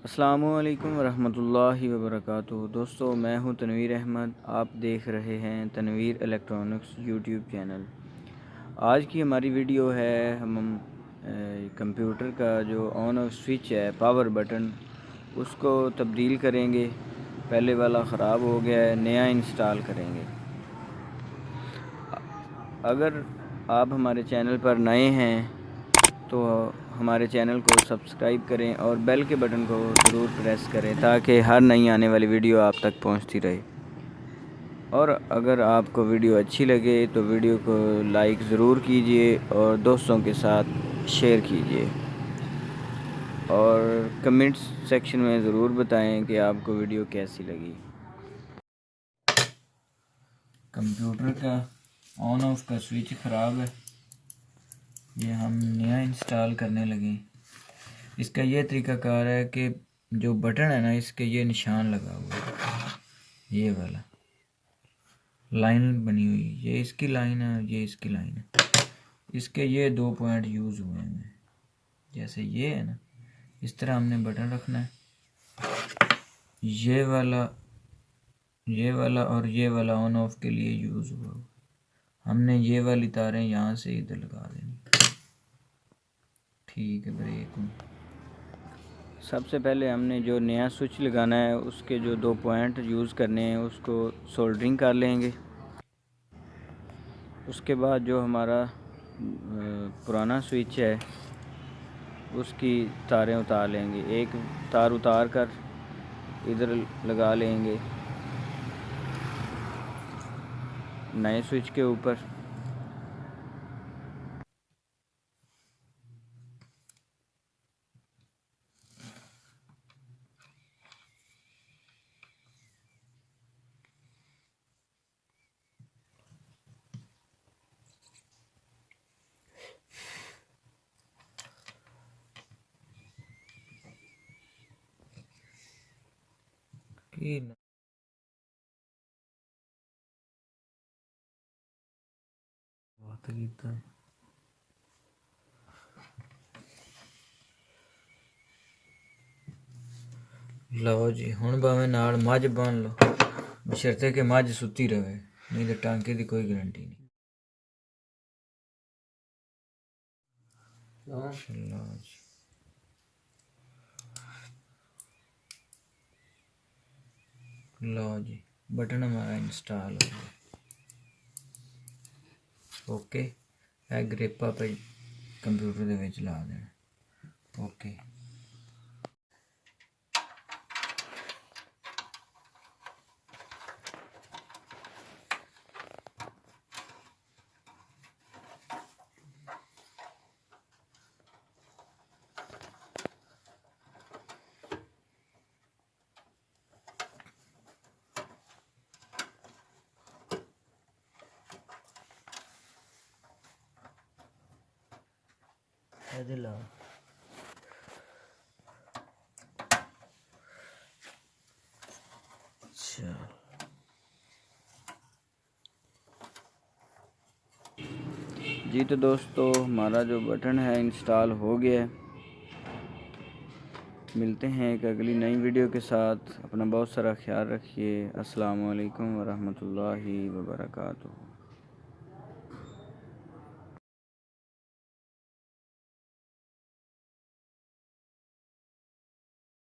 अस्सलामुअलैकुम वरहमतुल्लाहि वबरकातुहू। दोस्तों, मैं हूं तनवीर अहमद। आप देख रहे हैं तनवीर इलेक्ट्रॉनिक्स यूट्यूब चैनल। आज की हमारी वीडियो है हम कंप्यूटर का जो ऑन ऑफ स्विच है, पावर बटन, उसको तब्दील करेंगे। पहले वाला ख़राब हो गया है, नया इंस्टॉल करेंगे। अगर आप हमारे चैनल पर नए हैं तो हमारे चैनल को सब्सक्राइब करें और बेल के बटन को ज़रूर प्रेस करें ताकि हर नई आने वाली वीडियो आप तक पहुंचती रहे। और अगर आपको वीडियो अच्छी लगे तो वीडियो को लाइक ज़रूर कीजिए और दोस्तों के साथ शेयर कीजिए और कमेंट्स सेक्शन में ज़रूर बताएं कि आपको वीडियो कैसी लगी। कंप्यूटर का ऑन ऑफ का स्विच ख़राब है, ये हम नया इंस्टॉल करने लगे। इसका ये तरीक़ाकार है कि जो बटन है ना, इसके ये निशान लगा हुआ है, ये वाला लाइन बनी हुई, ये इसकी लाइन है, ये इसकी लाइन है। इसके ये 2 पॉइंट यूज़ हुए हैं, जैसे ये है ना, इस तरह हमने बटन रखना है। ये वाला और ये वाला ऑन ऑफ के लिए यूज़ हुआ। हमने ये वाली तारें यहाँ से इधर लगा देनी। ठीक है, ब्रेक। सबसे पहले हमने जो नया स्विच लगाना है उसके जो 2 पॉइंट यूज़ करने हैं उसको सोल्डरिंग कर लेंगे। उसके बाद जो हमारा पुराना स्विच है उसकी तारें उतार लेंगे। एक तार उतार कर इधर लगा लेंगे नए स्विच के ऊपर। लो जी, हुण भावें नाल मझ बन लो, बशर्ते कि मझ सुती रहे, नहीं तो टांके की कोई गारंटी नहीं। लो जी, लो जी, बटन हमारा इंस्टॉल हो गया। ओके, ग्रिप आप कंप्यूटर दे विच ला देना। ओके, ला जी। तो दोस्तों, हमारा जो बटन है इंस्टॉल हो गया है। मिलते हैं एक अगली नई वीडियो के साथ। अपना बहुत सारा ख्याल रखिए। अस्सलाम वालेकुम वरहमतुल्लाहि वबरकातुहू।